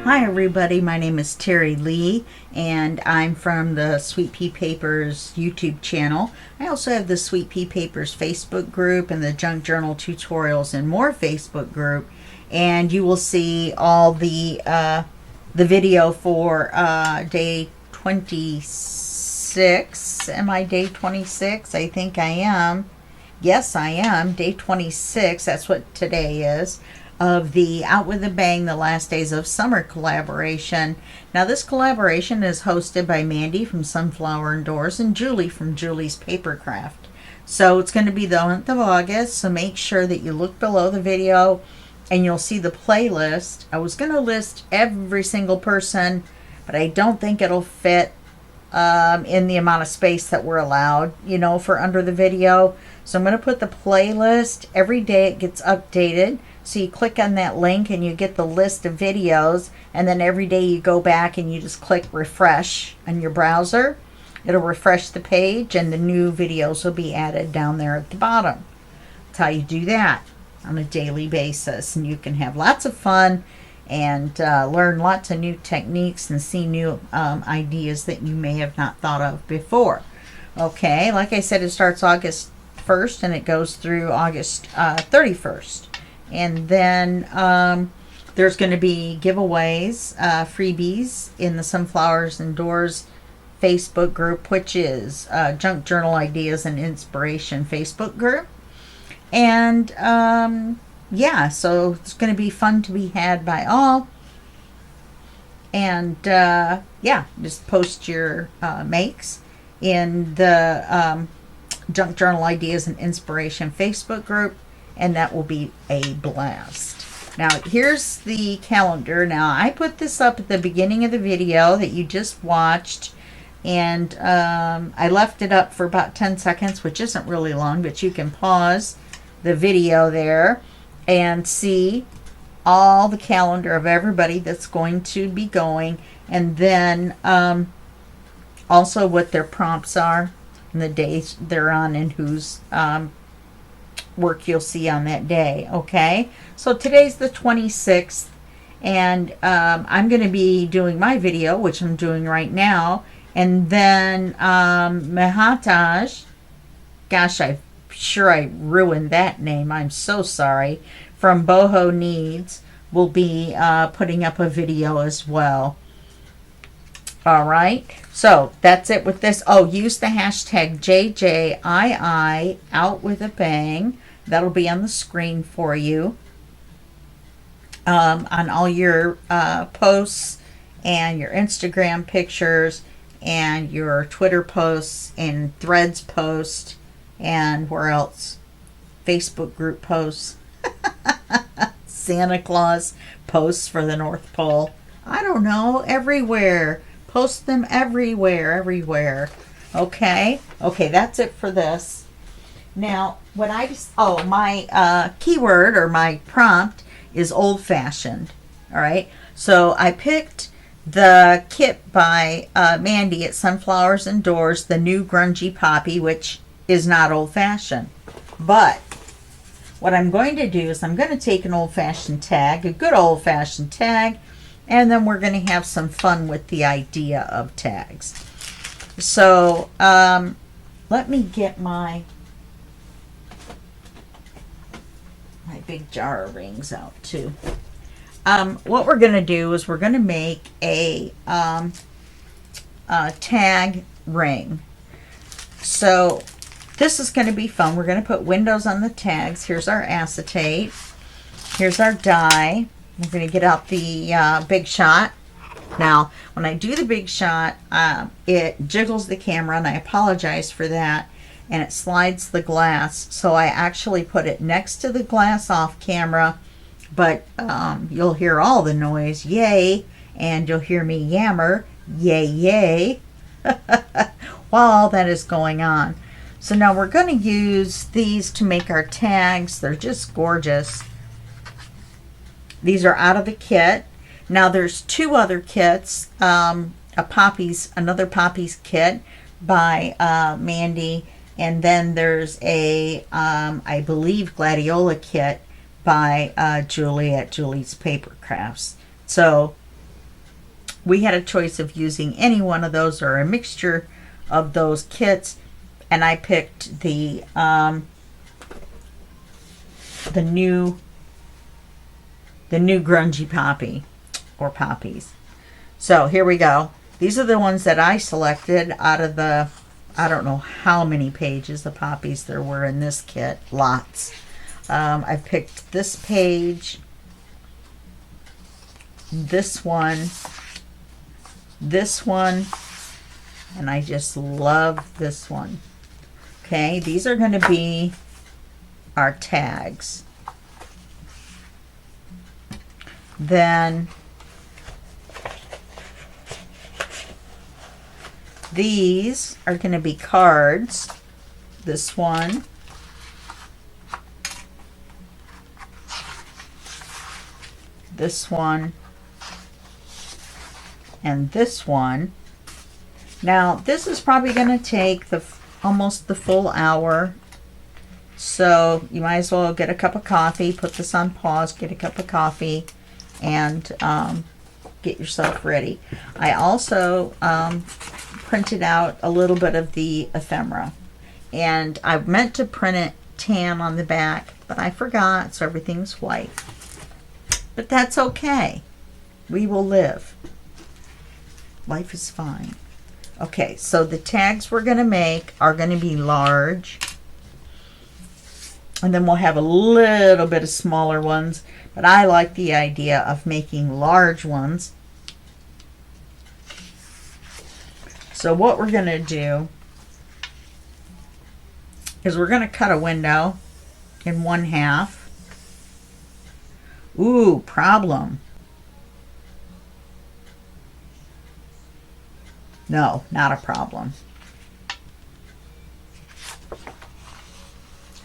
Hi everybody, my name is Terry Lee and I'm from the Sweet Pea Papers YouTube channel. I also have the Sweet Pea Papers Facebook group and the Junk Journal Tutorials and More Facebook group, and you will see all the video for day 26. Am I day 26? I think I am. Yes, I am. Day 26, that's what today is, of the Out with a Bang, the Last Days of Summer collaboration. Now this collaboration is hosted by Mandy from Sunflower Indoors and Julie from Julie's Papercraft. So it's going to be the month of August, so make sure that you look below the video and you'll see the playlist. I was going to list every single person, but I don't think it'll fit in the amount of space that we're allowed, for under the video. So I'm going to put the playlist. Every day it gets updated. So you click on that link and you get the list of videos, and then every day you go back and you just click refresh on your browser. It'll refresh the page and the new videos will be added down there at the bottom. That's how you do that on a daily basis, and you can have lots of fun and learn lots of new techniques and see new ideas that you may have not thought of before. Okay, like I said, it starts August 1st and it goes through August 31st. And then there's going to be giveaways, freebies in the Sunflowers Indoors Facebook group, which is Junk Journal Ideas and Inspiration Facebook group. And yeah, so it's going to be fun to be had by all. And yeah, just post your makes in the Junk Journal Ideas and Inspiration Facebook group, and that will be a blast. Now here's the calendar. Now I put this up at the beginning of the video that you just watched, and I left it up for about 10 seconds, which isn't really long, but you can pause the video there and see all the calendar of everybody that's going to be going, and then also what their prompts are and the days they're on and whose work you'll see on that day. Okay, so today's the 26th, and I'm going to be doing my video, which I'm doing right now, and then Mehataj, gosh, I'm sure I ruined that name, I'm so sorry, from Boho Needs will be putting up a video as well. All right, so that's it with this. Oh, use the hashtag JJII Out with a Bang. That'll be on the screen for you on all your posts and your Instagram pictures and your Twitter posts and Threads posts and where else? Facebook group posts. Santa Claus posts for the North Pole. I don't know, everywhere. Post them everywhere. Okay, that's it for this. Now, what my keyword or my prompt is old-fashioned. All right, so I picked the kit by Mandy at Sunflowers Indoors, the new grungy poppy, which is not old-fashioned. But what I'm going to do is I'm going to take an old-fashioned tag, a good old-fashioned tag, and then we're going to have some fun with the idea of tags. So let me get my big jar of rings out too. What we're going to do is we're going to make a tag ring. So this is going to be fun. We're going to put windows on the tags. Here's our acetate. Here's our die. We're going to get out the Big Shot. Now, when I do the Big Shot, it jiggles the camera, and I apologize for that, and it slides the glass. So I actually put it next to the glass off camera, but you'll hear all the noise, yay, and you'll hear me yammer, yay, yay, while all that is going on. So now we're going to use these to make our tags. They're just gorgeous. These are out of the kit. Now there's two other kits, another Poppies kit by Mandy, and then there's a, I believe, Gladiola kit by Julie at Julie's Papercrafts. So we had a choice of using any one of those or a mixture of those kits, and I picked the new grungy poppy or poppies. So here we go. These are the ones that I selected out of the, I don't know how many pages of poppies there were in this kit. Lots. I picked this page, this one, and I just love this one. Okay, these are going to be our tags. Then these are going to be cards. This one, this one, and this one. Now this is probably going to take almost the full hour, so you might as well get a cup of coffee, put this on pause, get a cup of coffee, and get yourself ready. I also printed out a little bit of the ephemera, and I meant to print it tan on the back, but I forgot, so everything's white. But that's okay. We will live. Life is fine. Okay, so the tags we're going to make are going to be large. And then we'll have a little bit of smaller ones. But I like the idea of making large ones. So what we're going to do is we're going to cut a window in 1/2. Ooh, problem. No, not a problem.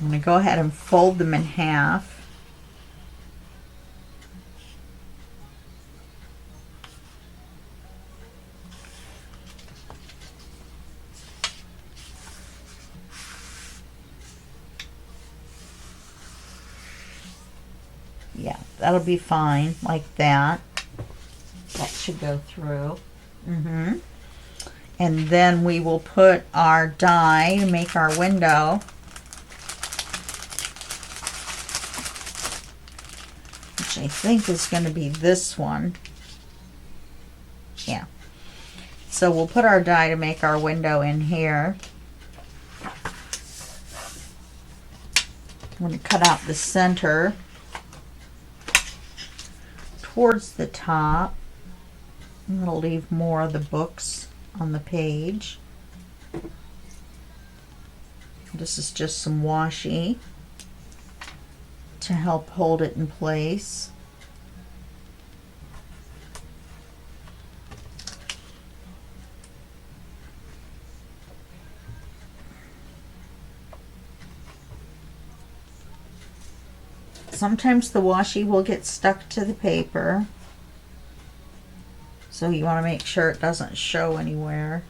I'm going to go ahead and fold them in half. Yeah, that'll be fine like that. That should go through. And then we will put our die to make our window. Which I think is going to be this one. Yeah. So we'll put our die to make our window in here. I'm going to cut out the center towards the top. I'm going to leave more of the books on the page. This is just some washi to help hold it in place. Sometimes the washi will get stuck to the paper, so you want to make sure it doesn't show anywhere.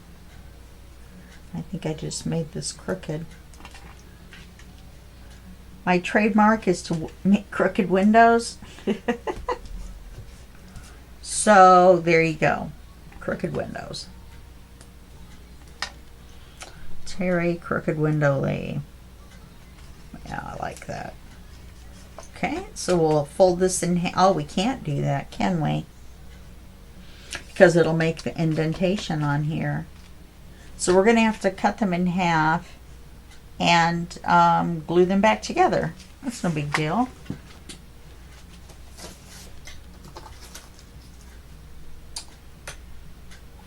I think I just made this crooked. My trademark is to make crooked windows. So there you go. Crooked windows. Teri Crooked Window Lee. Yeah, I like that. Okay, so we'll fold this in half. Oh, we can't do that, can we? Because it'll make the indentation on here. So we're going to have to cut them in half and glue them back together. That's no big deal.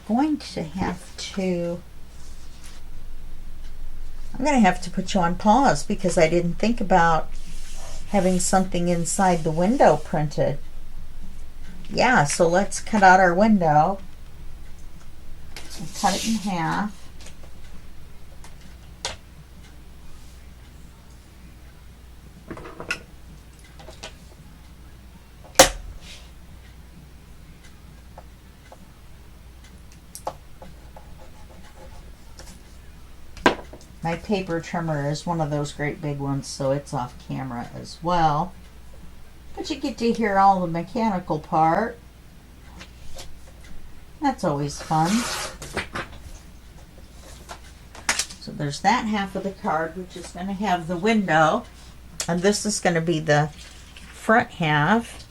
I'm going to have to put you on pause because I didn't think about having something inside the window printed. Yeah, so let's cut out our window and cut it in half. My paper trimmer is one of those great big ones, so it's off camera as well. But you get to hear all the mechanical part. That's always fun. So there's that half of the card, which is going to have the window. And this is going to be the front half.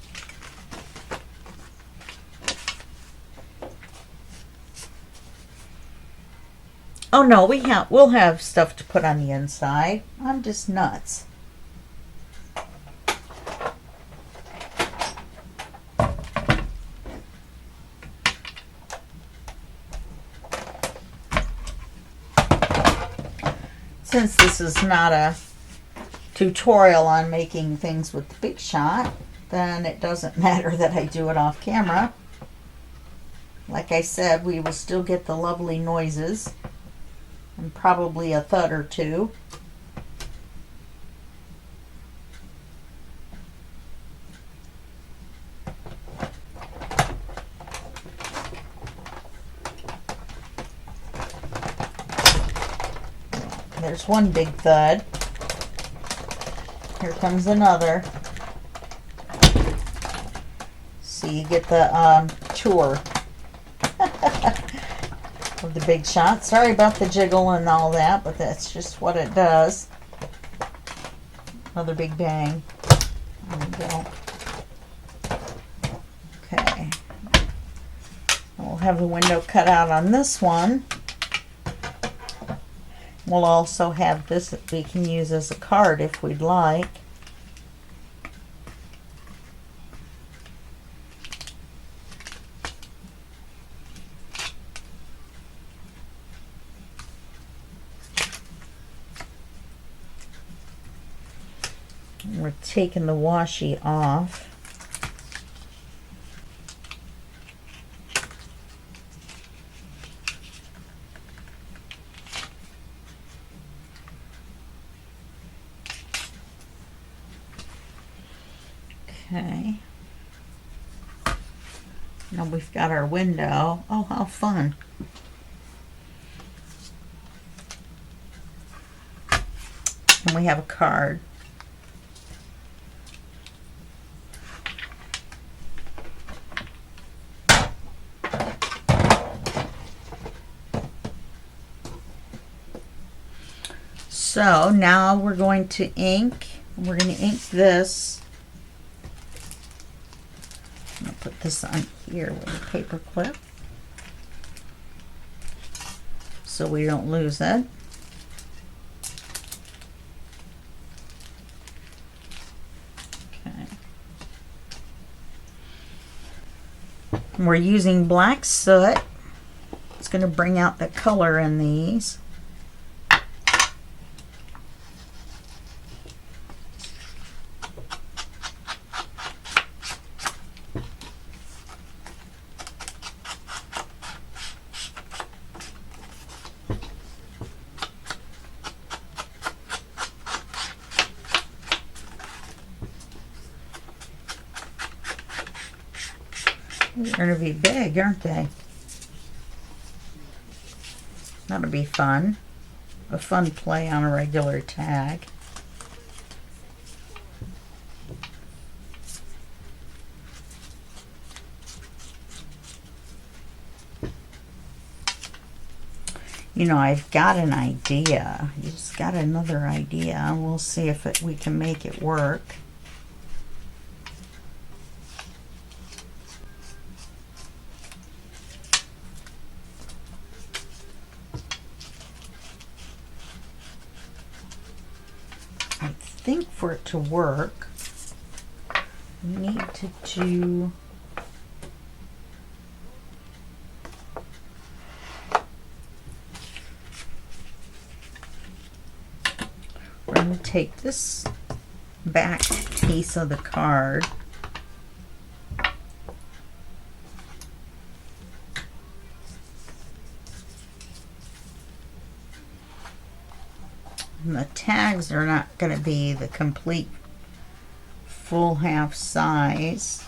Oh no, we'll have stuff to put on the inside. I'm just nuts. Since this is not a tutorial on making things with the Big Shot, then it doesn't matter that I do it off camera. Like I said, we will still get the lovely noises and probably a thud or two. There's one big thud. Here comes another. So you get the tour of the Big Shot. Sorry about the jiggle and all that, but that's just what it does. Another big bang. There we go. Okay. We'll have the window cut out on this one. We'll also have this that we can use as a card if we'd like. We're taking the washi off. Okay. Now we've got our window. Oh, how fun. And we have a card. So now we're going to ink. We're going to ink this. I'm going to put this on here with a paper clip so we don't lose it. Okay. And we're using black soot. It's going to bring out the color in these. They're going to be big, aren't they? That'll be fun. A fun play on a regular tag. You know, I've got an idea. You just got another idea. We'll see if we can make it work. I think for it to work, we need to do we're going to take this back piece of the card and the tags are not going to be the complete full half size.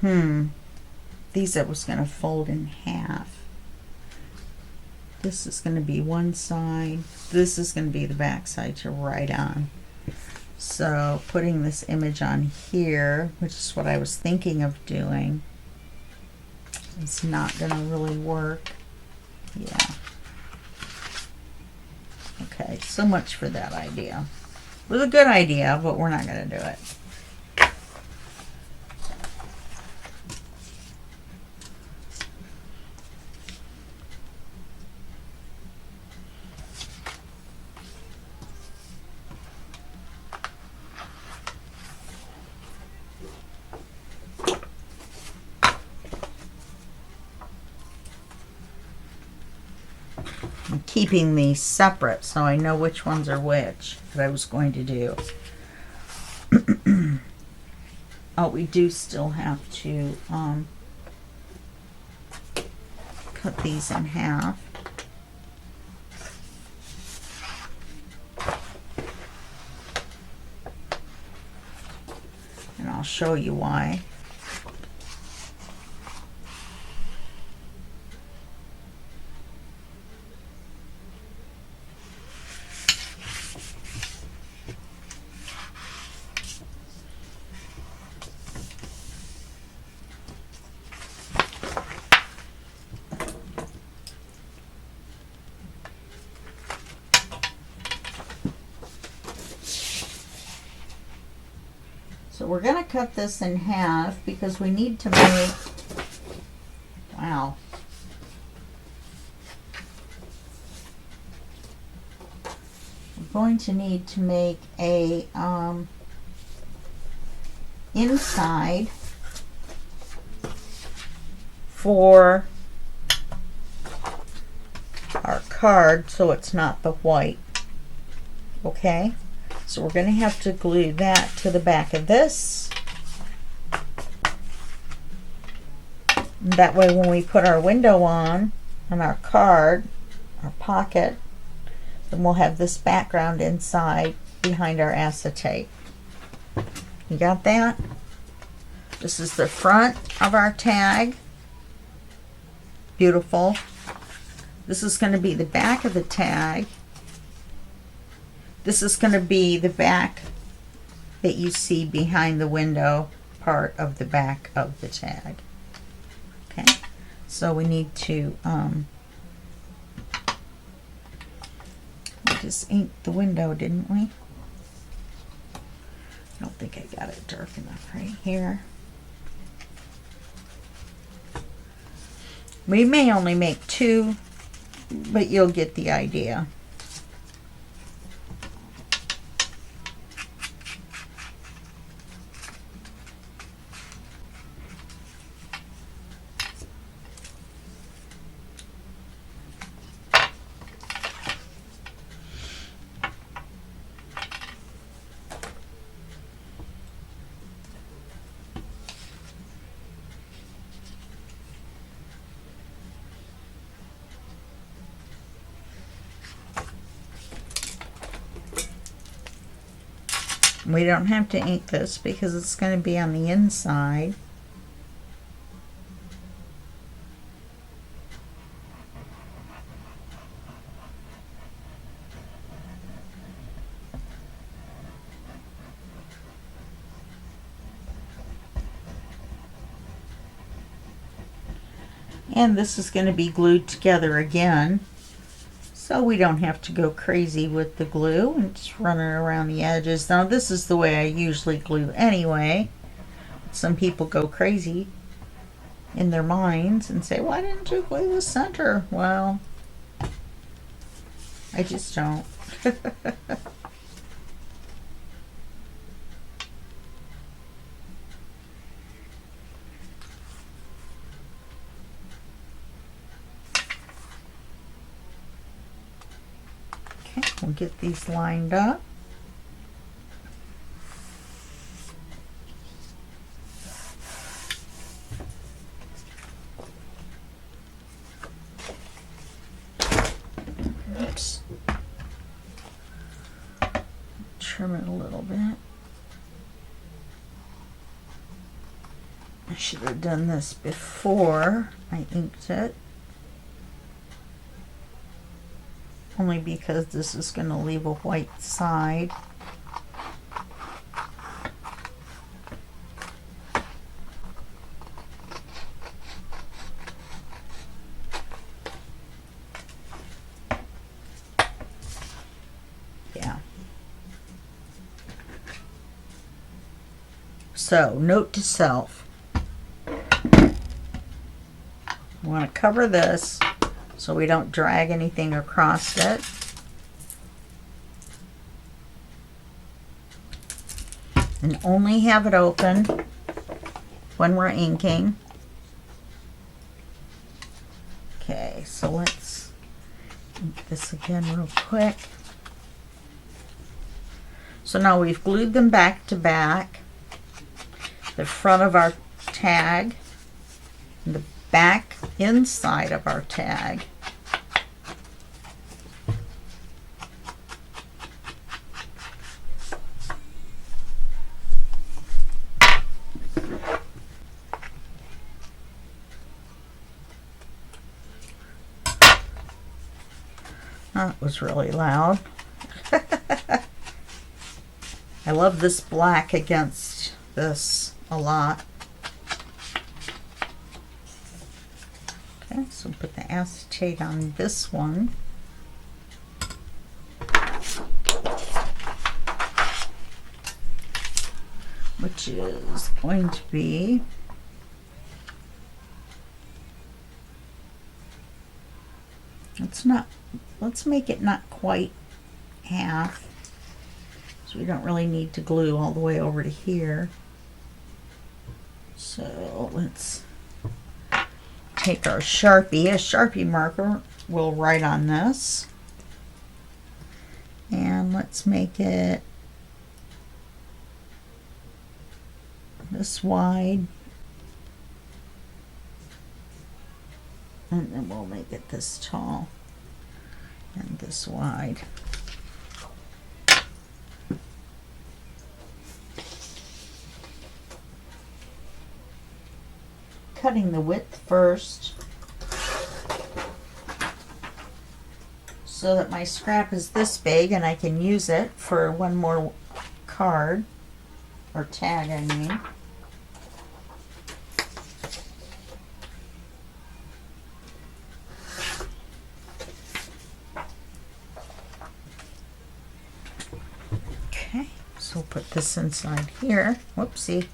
These I was going to fold in half. This is going to be one side. This is going to be the back side to write on. So putting this image on here, which is what I was thinking of doing. is not going to really work. Yeah. Okay, so much for that idea. It was a good idea, but we're not going to do it. I'm keeping these separate so I know which ones are which that I was going to do. Oh, we do still have to cut these in half. And I'll show you why. So we're going to cut this in half because we need to make, wow. We're going to need to make a inside for our card so it's not the white. Okay? So we're going to have to glue that to the back of this. And that way when we put our window on our card, our pocket, then we'll have this background inside behind our acetate. You got that? This is the front of our tag. Beautiful. This is going to be the back of the tag. This is going to be the back that you see behind the window part of the back of the tag. Okay, so we need to we just inked the window, didn't we? I don't think I got it dark enough right here. We may only make two, but you'll get the idea. We don't have to ink this because it's going to be on the inside. And this is going to be glued together again. So we don't have to go crazy with the glue and just run it around the edges. Now this is the way I usually glue anyway. Some people go crazy in their minds and say, why didn't you glue the center? Well, I just don't. We'll get these lined up. Oops. Trim it a little bit. I should have done this before I inked it. Only because this is going to leave a white side. Yeah. So, note to self. I want to cover this so we don't drag anything across it. And only have it open when we're inking. Okay, so let's ink this again real quick. So now we've glued them back to back. The front of our tag, and the back inside of our tag. That was really loud. I love this black against this a lot. Okay, so put the acetate on this one. Which is going to be let's make it not quite half, so we don't really need to glue all the way over to here. So let's take our Sharpie. A Sharpie marker will write on this, and let's make it this wide, and then we'll make it this tall and this wide. Cutting the width first so that my scrap is this big and I can use it for one more card, or tag I mean. Okay, so we'll put this inside here. Whoopsie.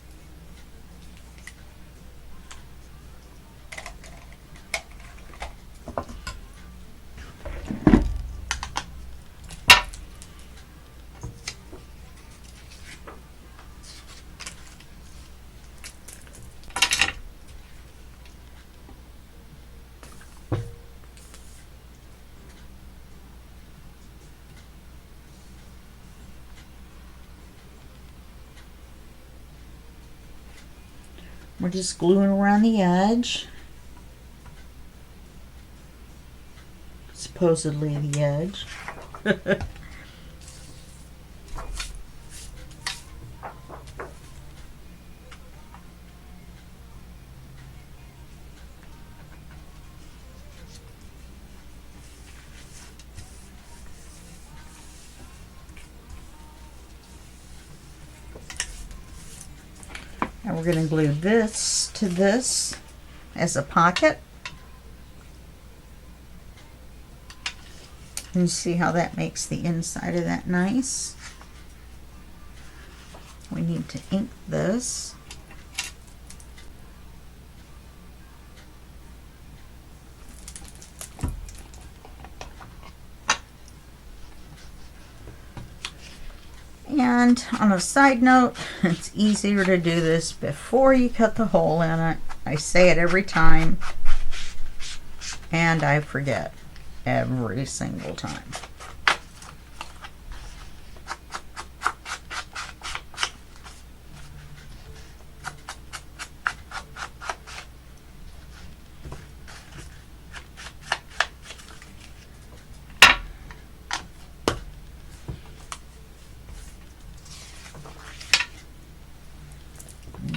We're just gluing around the edge. Supposedly the edge. And we're going to glue this to this as a pocket. And you see how that makes the inside of that nice. We need to ink this. And on a side note, it's easier to do this before you cut the hole in it. I say it every time, and I forget every single time.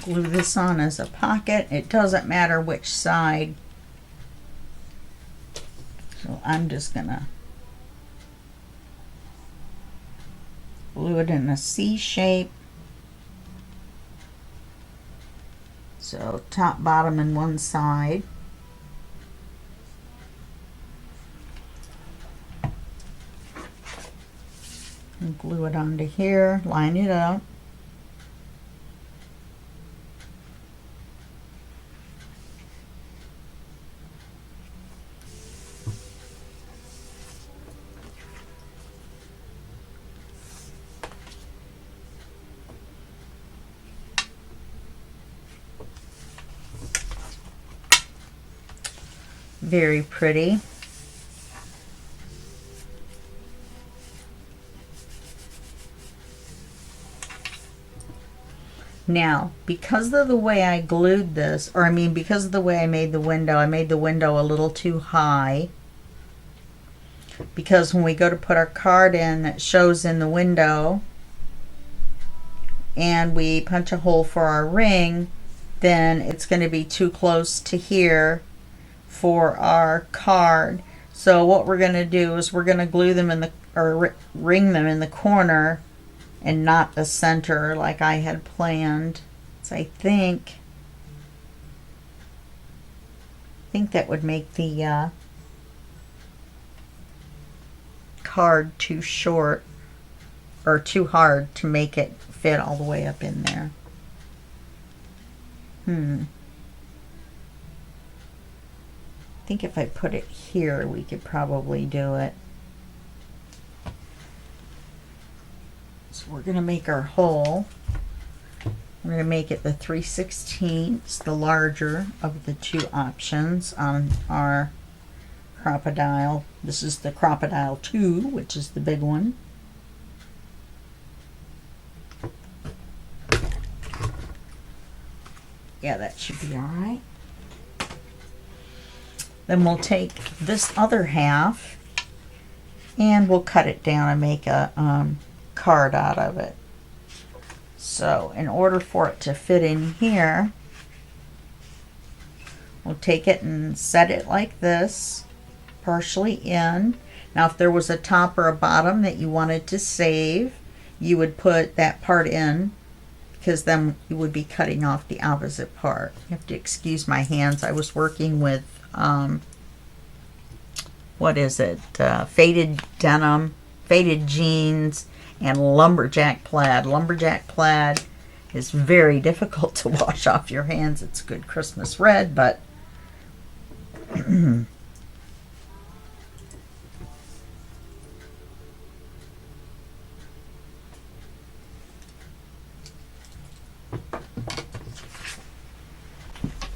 Glue this on as a pocket. It doesn't matter which side. So I'm just gonna glue it in a C shape. So top, bottom, and one side. And glue it onto here, line it up. Very pretty. Now, because of the way I glued this, or I mean because of the way I made the window, I made the window a little too high. Because when we go to put our card in that shows in the window and we punch a hole for our ring, then it's going to be too close to here for our card. So what we're going to do is we're going to glue them in the, or ring them in the corner and not the center like I had planned. So I think that would make the card too short or too hard to make it fit all the way up in there. I think if I put it here, we could probably do it. So we're going to make our hole. We're going to make it the 3/16, the larger of the two options on our crocodile. This is the crocodile 2, which is the big one. Yeah, that should be all right. Then we'll take this other half and we'll cut it down and make a card out of it. So in order for it to fit in here, we'll take it and set it like this, partially in. Now if there was a top or a bottom that you wanted to save, you would put that part in, because then you would be cutting off the opposite part. You have to excuse my hands. I was working with what is it? Faded denim, faded jeans, and lumberjack plaid. Lumberjack plaid is very difficult to wash off your hands. It's good Christmas red, but then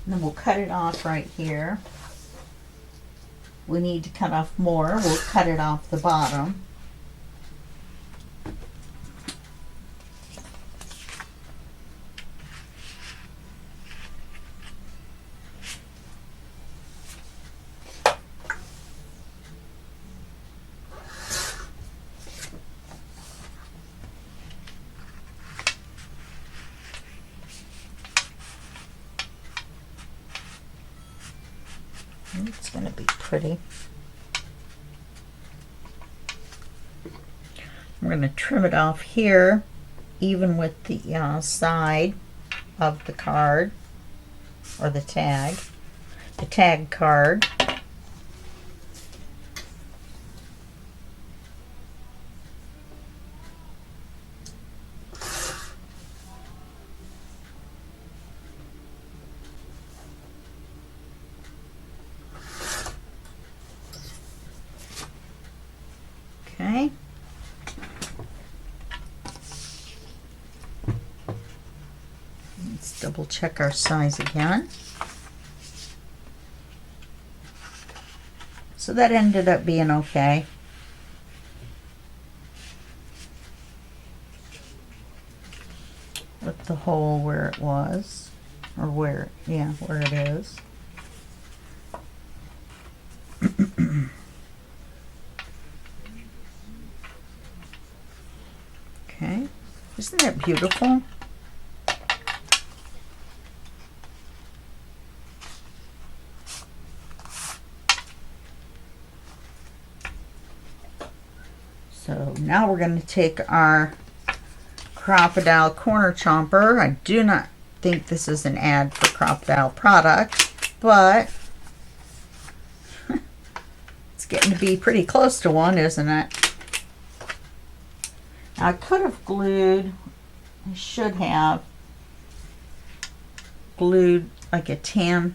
we'll cut it off right here. We need to cut off more. We'll cut it off the bottom. It's going to be pretty. We're going to trim it off here, even with the side of the card, or the tag card. Okay. Let's double check our size again. So that ended up being okay. With the hole where it was, or where it is. Okay, isn't that beautiful? So now we're going to take our crocodile corner chomper. I do not think this is an ad for crocodile product, but it's getting to be pretty close to one, isn't it? I could have glued, I should have glued like a tan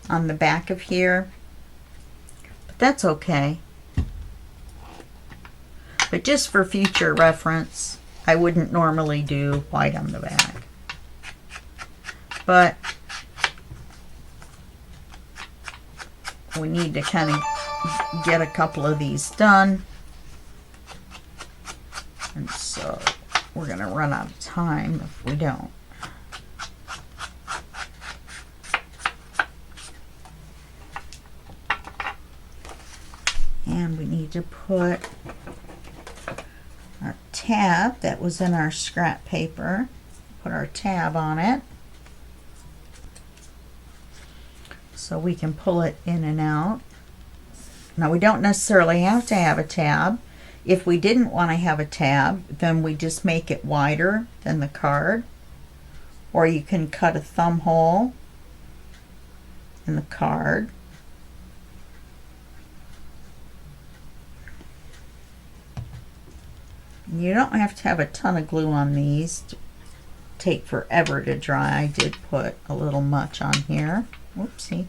on the back of here, but that's okay. But just for future reference, I wouldn't normally do white on the back. But we need to kind of get a couple of these done. And so we're going to run out of time if we don't. And we need to put our tab that was in our scrap paper. Put our tab on it so we can pull it in and out. Now we don't necessarily have to have a tab. If we didn't want to have a tab, then we just make it wider than the card. Or you can cut a thumb hole in the card. You don't have to have a ton of glue on these. Take forever to dry. I did put a little much on here. Whoopsie.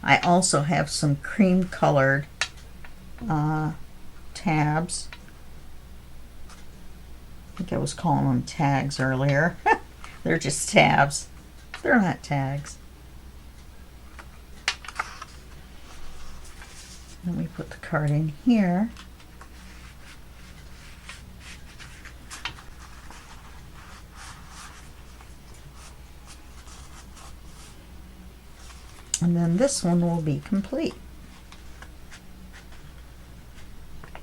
I also have some cream colored tabs. I think I was calling them tags earlier. They're just tabs. They're not tags. Let me put the card in here. And then this one will be complete. I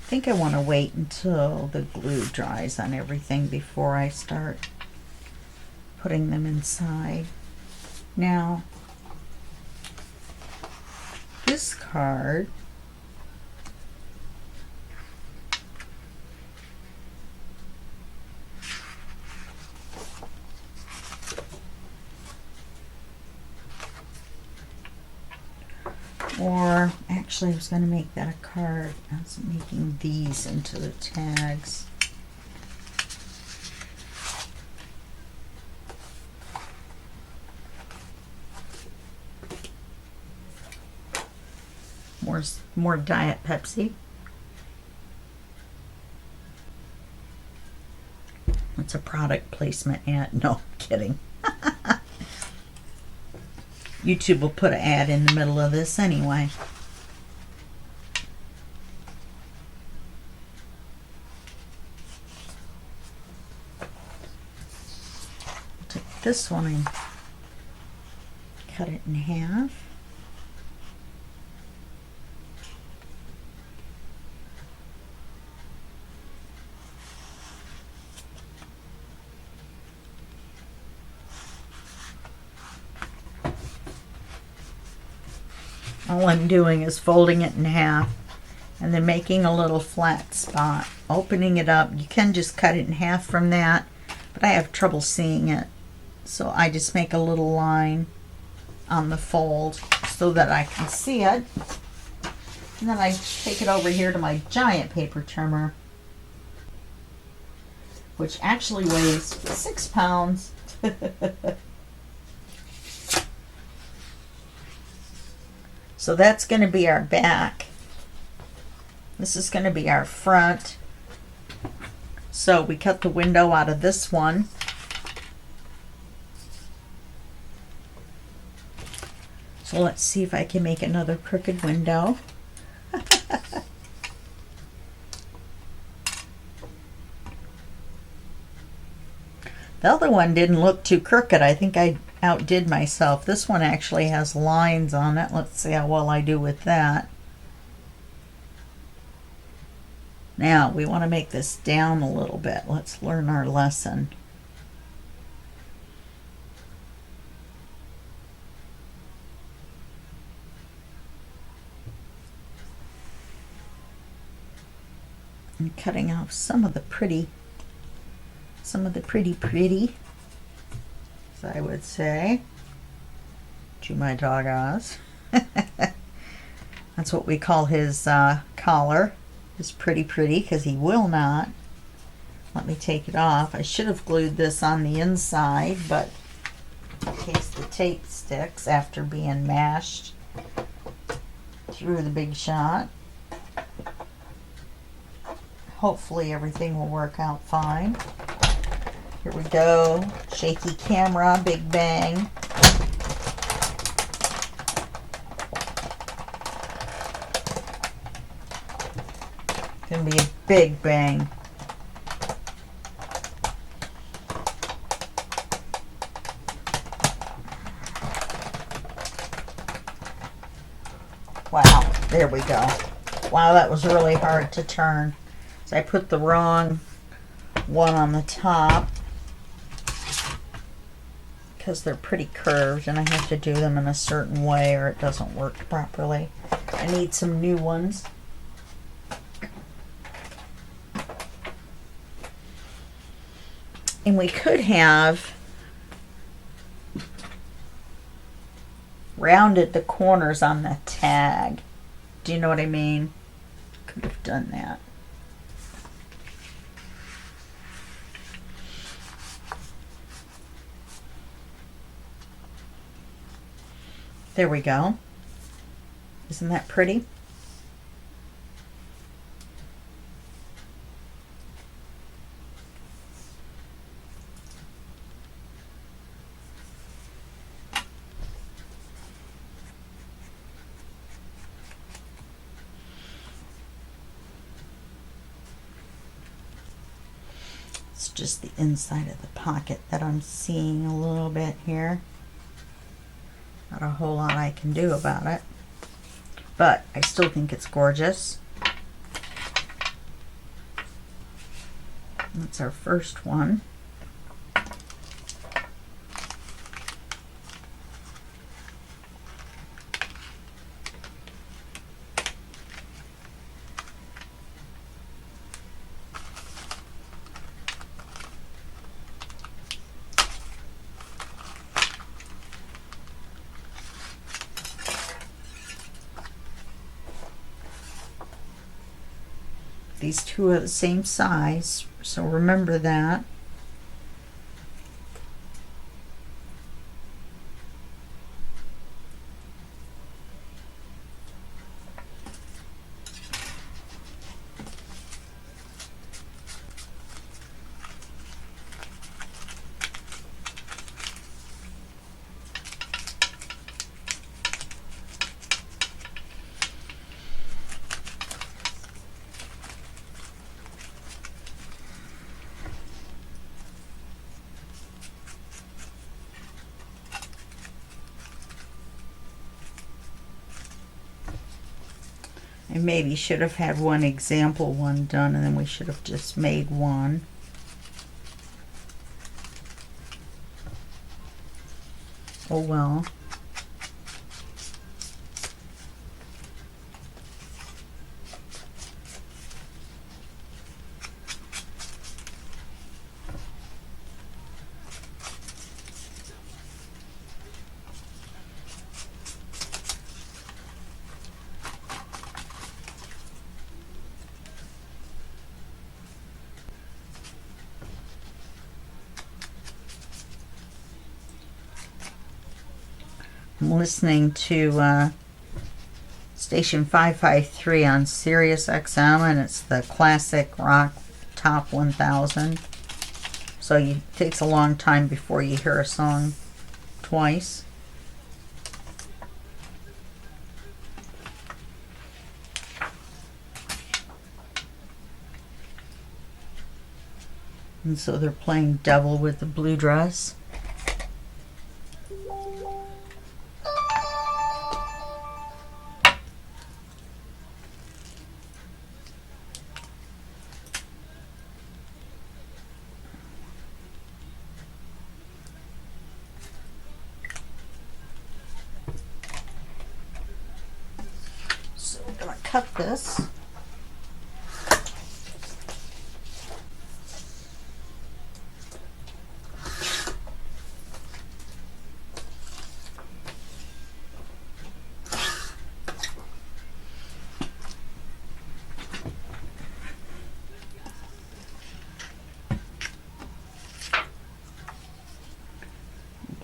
think I want to wait until the glue dries on everything before I start putting them inside. Now, this card or actually I was going to make that a card. I was making these into the tags. More Diet Pepsi. It's a product placement ad. No, I'm kidding. YouTube will put an ad in the middle of this anyway. Take this one and cut it in half. All I'm doing is folding it in half and then making a little flat spot, opening it up. You can just cut it in half from that, but I have trouble seeing it. So I just make a little line on the fold so that I can see it. And then I take it over here to my giant paper trimmer, which actually weighs 6 pounds. So that's going to be our back. This is going to be our front. So we cut the window out of this one. So let's see if I can make another crooked window. The other one didn't look too crooked. I think I outdid myself. This one actually has lines on it. Let's see how well I do with that. Now we want to make this down a little bit. Let's learn our lesson. I'm cutting off some of the pretty, as I would say to my dog Oz. That's what we call his collar. It's pretty because he will not let me take it off. I should have glued this on the inside, but in case the tape sticks after being mashed through the Big Shot. Hopefully everything will work out fine. Here we go. Shaky camera, big bang. Gonna be a big bang. Wow, there we go. Wow, that was really hard to turn. So I put the wrong one on the top because they're pretty curved and I have to do them in a certain way or it doesn't work properly. I need some new ones. And we could have rounded the corners on the tag. Do you know what I mean? Could have done that. There we go. Isn't that pretty? It's just the inside of the pocket that I'm seeing a little bit here. Not a whole lot I can do about it, but I still think it's gorgeous. That's our first one. These two are the same size, so remember that. I maybe should have had one example one done and then we should have just made one. Oh well. I'm listening to station 553 on Sirius XM, and it's the classic rock top 1000. So it takes a long time before you hear a song twice. And so they're playing Devil with the Blue Dress. So we're going to cut this.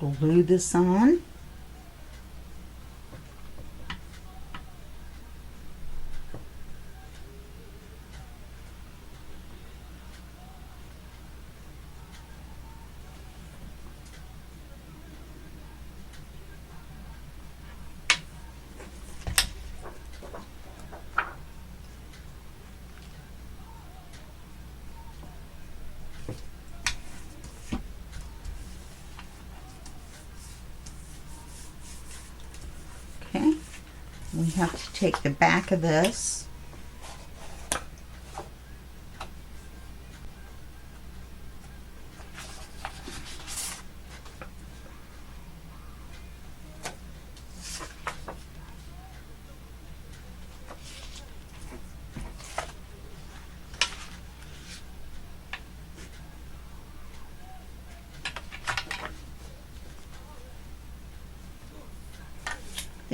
glue this on. Okay, we have to take the back of this .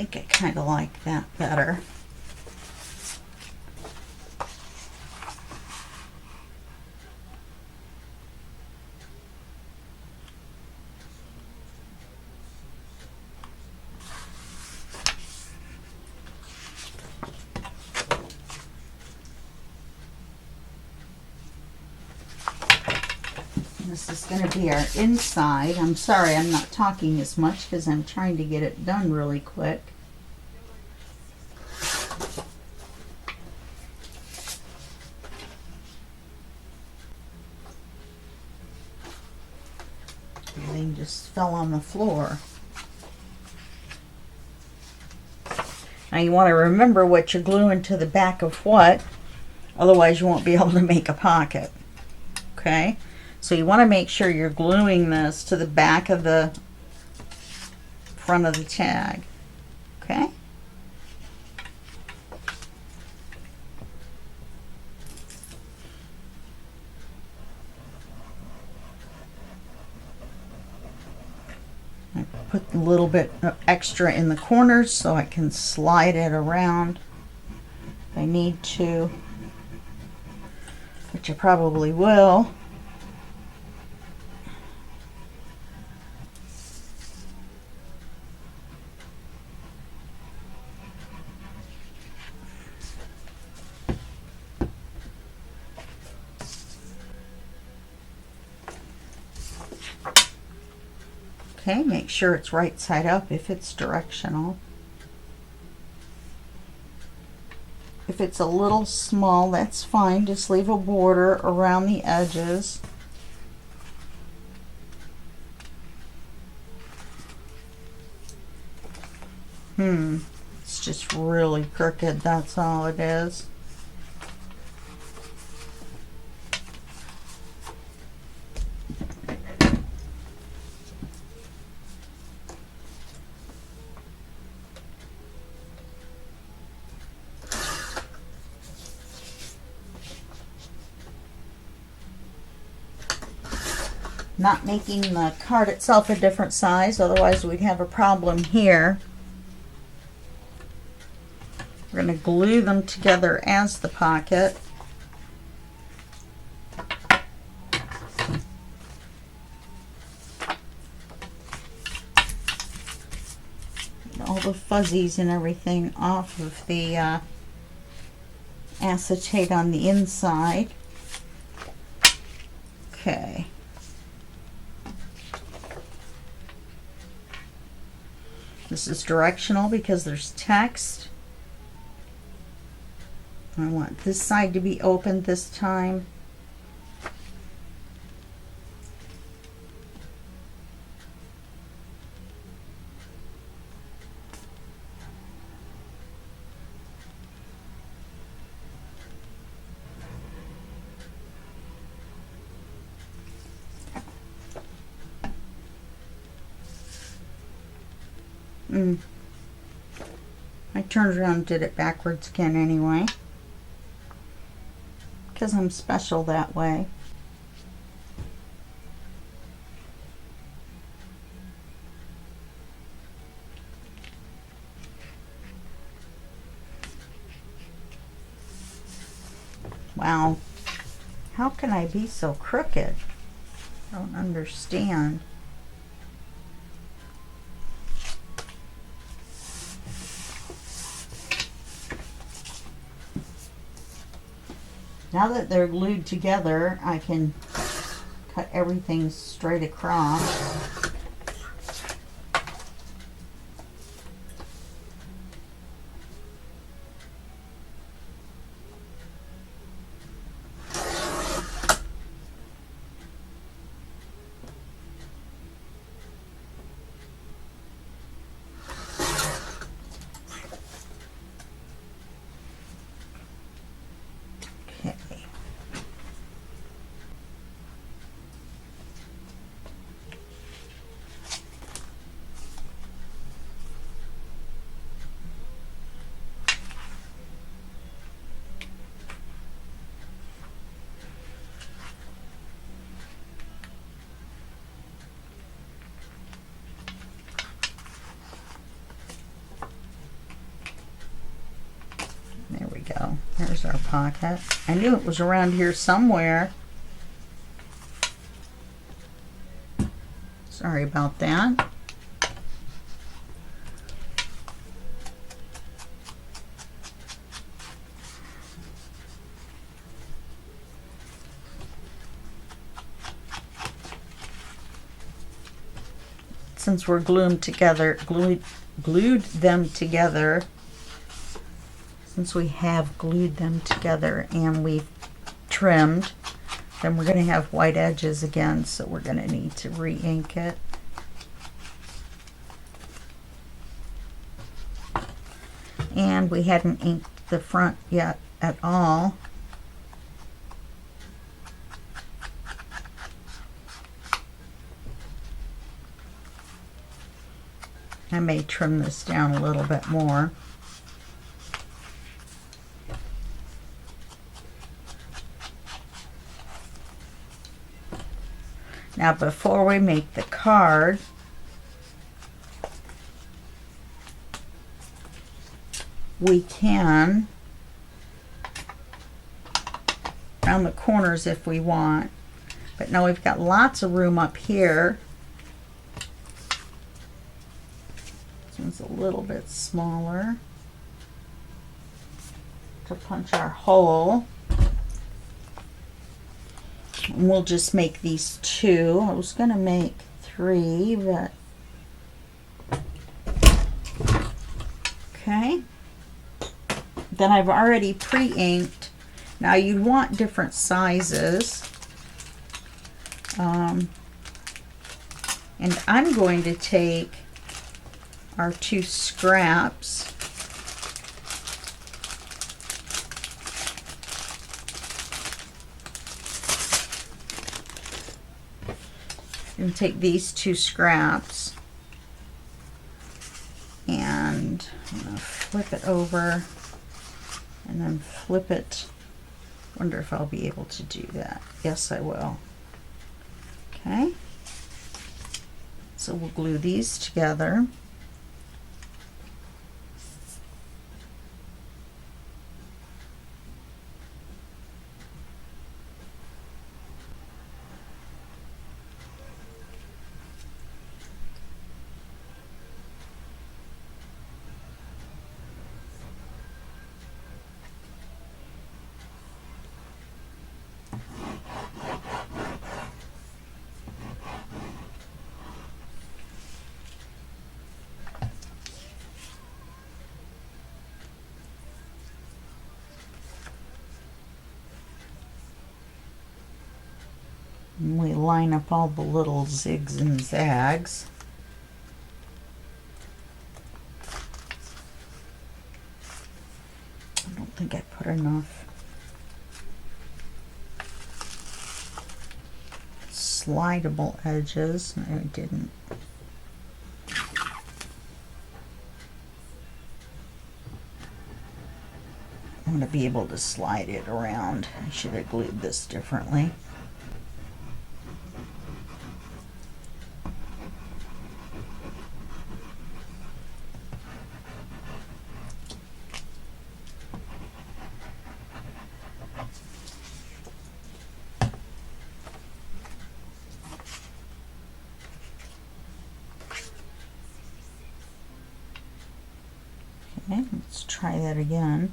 I think I kind of like that better. This is going to be our inside. I'm sorry I'm not talking as much because I'm trying to get it done really quick. Everything just fell on the floor. Now you want to remember what you're gluing to the back of what, otherwise you won't be able to make a pocket. Okay? So you want to make sure you're gluing this to the back of the front of the tag. Okay? I put a little bit of extra in the corners so I can slide it around if I need to, which I probably will. Okay, make sure it's right side up if it's directional. If it's a little small, that's fine. Just leave a border around the edges. It's just really crooked, that's all it is. Not making the card itself a different size, otherwise we'd have a problem here. We're going to glue them together as the pocket. Get all the fuzzies and everything off of the acetate on the inside. Okay. This is directional because there's text. I want this side to be open this time. I turned around and did it backwards again anyway, because I'm special that way. Wow, how can I be so crooked? I don't understand. Now that they're glued together, I can cut everything straight across. There we go. There's our pocket. I knew it was around here somewhere. Sorry about that. Since we're glued them together, since we have glued them together and we've trimmed, then we're going to have white edges again, so we're going to need to re-ink it. And we hadn't inked the front yet at all. I may trim this down a little bit more. Now, before we make the card, we can round the corners if we want. But now we've got lots of room up here. This one's a little bit smaller to punch our hole. And we'll just make these 2. I was going to make 3, but okay. Then I've already pre-inked. Now you'd want different sizes. And I'm going to take our 2 scraps. And take these 2 scraps, and I'm going to flip it over and then flip it. Wonder if I'll be able to do that. Yes, I will. Okay. So we'll glue these together. And we line up all the little zigs and zags. I don't think I put enough slidable edges. No, I didn't. I'm going to be able to slide it around. I should have glued this differently. Okay, let's try that again.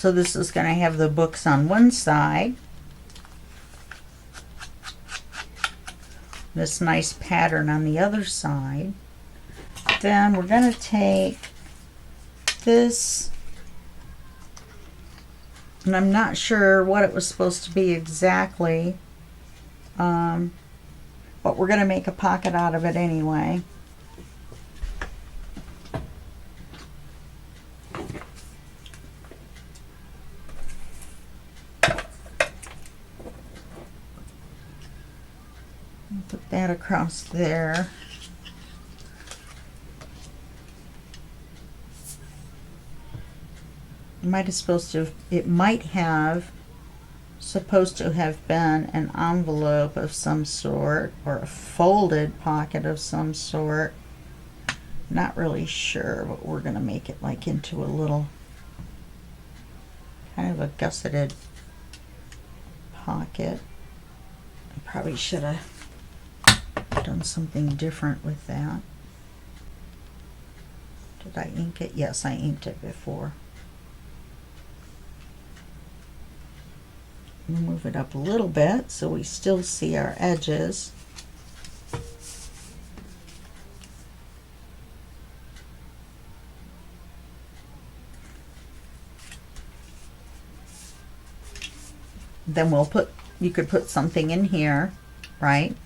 So this is going to have the books on one side. This nice pattern on the other side. Then we're going to take this, and I'm not sure what it was supposed to be exactly, but we're going to make a pocket out of it anyway. Put that across there. It might have supposed to have been an envelope of some sort, or a folded pocket of some sort. Not really sure, but we're going to make it like into a little kind of a gusseted pocket. I probably should have done something different with that. Did I ink it? Yes, I inked it before. We'll move it up a little bit so we still see our edges. Then you could put something in here, right?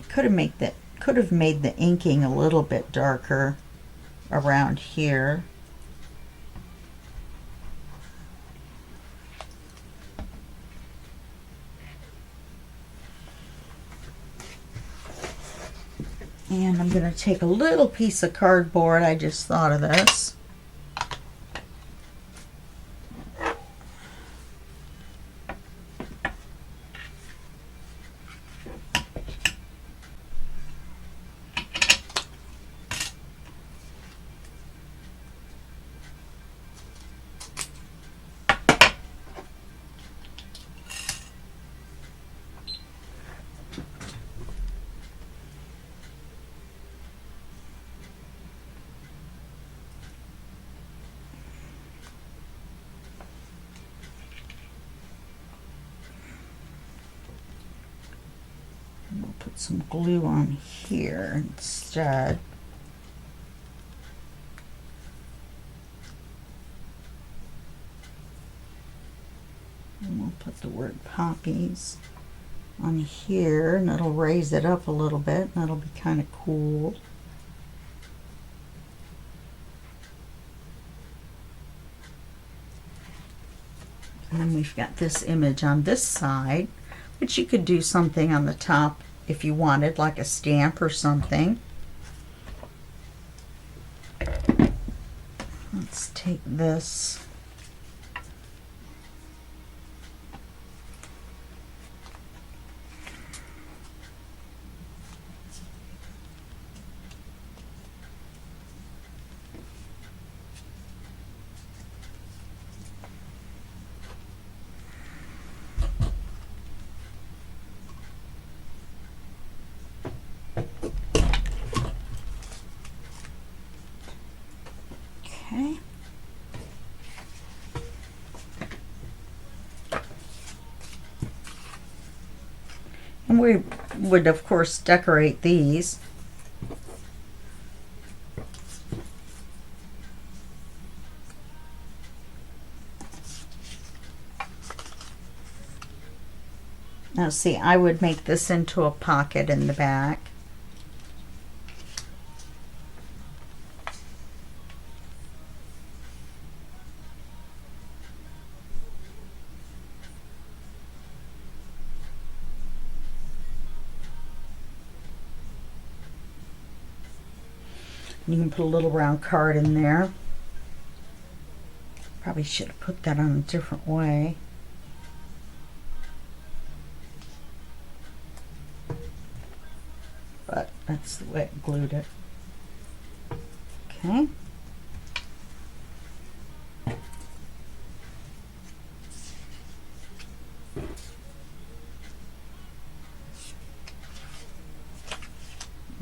Could have made the inking a little bit darker around here. And I'm going to take a little piece of cardboard. I just thought of this. Put some glue on here instead. And we'll put the word poppies on here, and it'll raise it up a little bit, and that'll be kind of cool. And then we've got this image on this side, which you could do something on the top if you wanted, like a stamp or something. Let's take this. Okay. And we would, of course, decorate these. Now see, I would make this into a pocket in the back. You can put a little round card in there. Probably should have put that on a different way. But that's the way I glued it. Okay.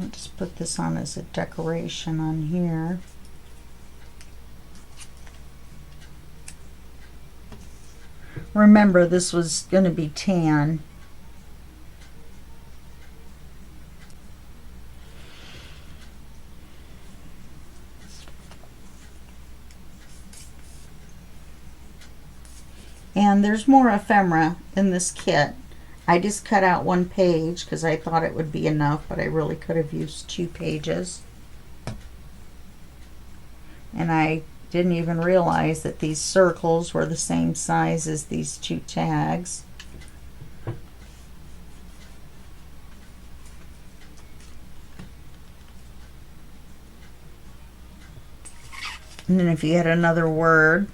I'll just put this on as a decoration on here. Remember, this was going to be tan. And there's more ephemera in this kit. I just cut out one page because I thought it would be enough, but I really could have used 2 pages. And I didn't even realize that these circles were the same size as these 2 tags. And then if you had another word,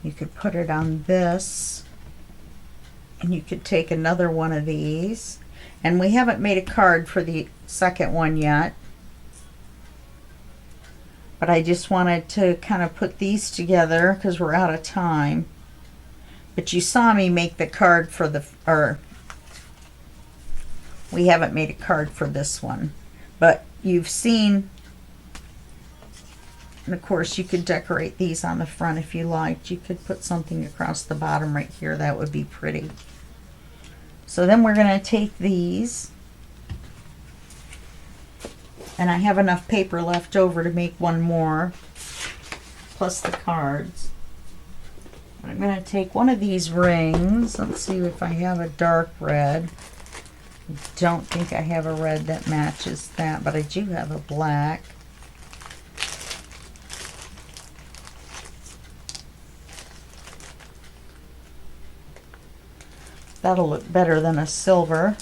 you could put it on this, and you could take another one of these. And we haven't made a card for the second one yet, but I just wanted to kind of put these together because we're out of time. But you saw me make the card for the, or we haven't made a card for this one, but you've seen. And of course you could decorate these on the front if you liked. You could put something across the bottom right here. That would be pretty. So then we're going to take these, and I have enough paper left over to make one more, plus the cards. I'm going to take one of these rings. Let's see if I have a dark red. I don't think I have a red that matches that, but I do have a black. That'll look better than a silver.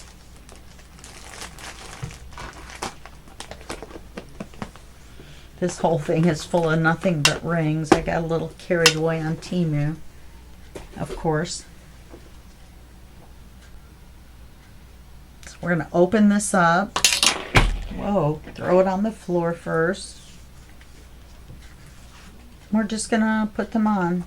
This whole thing is full of nothing but rings. I got a little carried away on Temu, of course. So we're going to open this up. Whoa, throw it on the floor first. We're just going to put them on.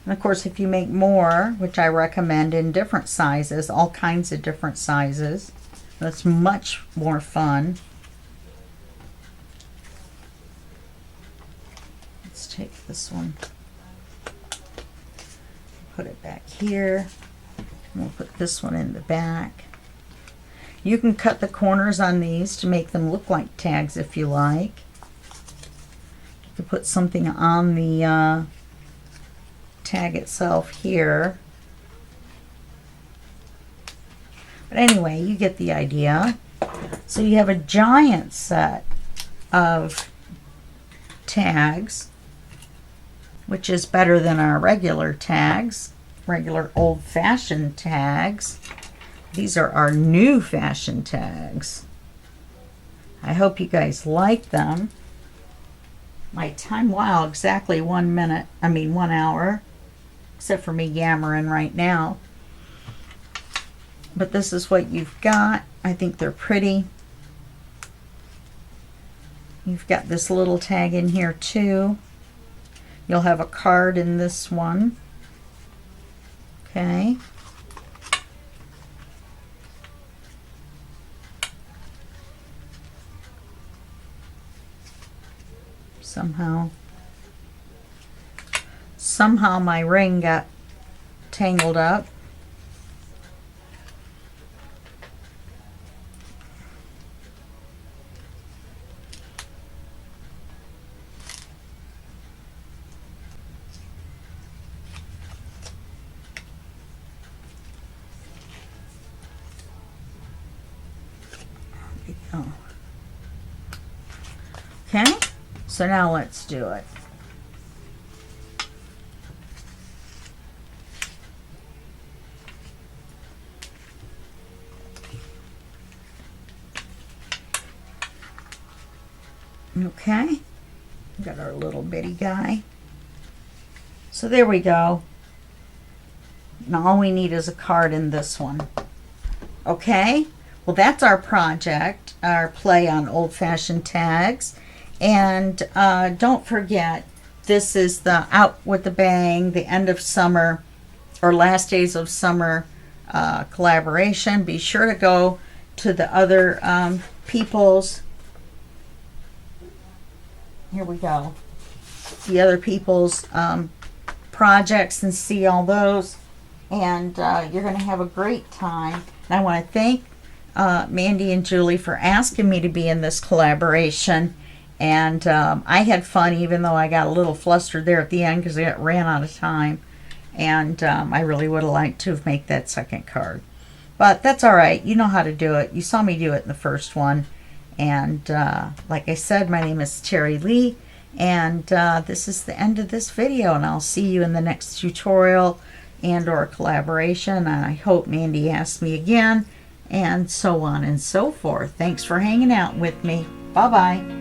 And of course, if you make more, which I recommend in different sizes, all kinds of different sizes, that's much more fun. Let's take this one, put it back here, and we'll put this one in the back. You can cut the corners on these to make them look like tags if you like. You could put something on the tag itself here. But anyway, you get the idea. So you have a giant set of tags, which is better than our regular tags, regular old-fashioned tags. These are our new-fashioned tags. I hope you guys like them. My time, wow, exactly 1 minute, 1 hour. Except for me yammering right now. But this is what you've got. I think they're pretty. You've got this little tag in here too. You'll have a card in this one. Okay. Somehow my ring got tangled up. There we go. Okay, so now let's do it. Okay, got our little bitty guy. So there we go. Now all we need is a card in this one. Okay, well that's our project, our play on old-fashioned tags. And don't forget, this is the Out with the Bang, the end of summer or last days of summer collaboration. Be sure to go to the other people's, here we go, the other people's projects and see all those. And you're going to have a great time. And I want to thank Mandy and Julie for asking me to be in this collaboration. And I had fun, even though I got a little flustered there at the end because I ran out of time. And I really would have liked to have made that second card. But that's all right. You know how to do it. You saw me do it in the first one. And like I said, my name is Teri Lee. And this is the end of this video. And I'll see you in the next tutorial and or collaboration. And I hope Mandy asks me again. And so on and so forth. Thanks for hanging out with me. Bye-bye.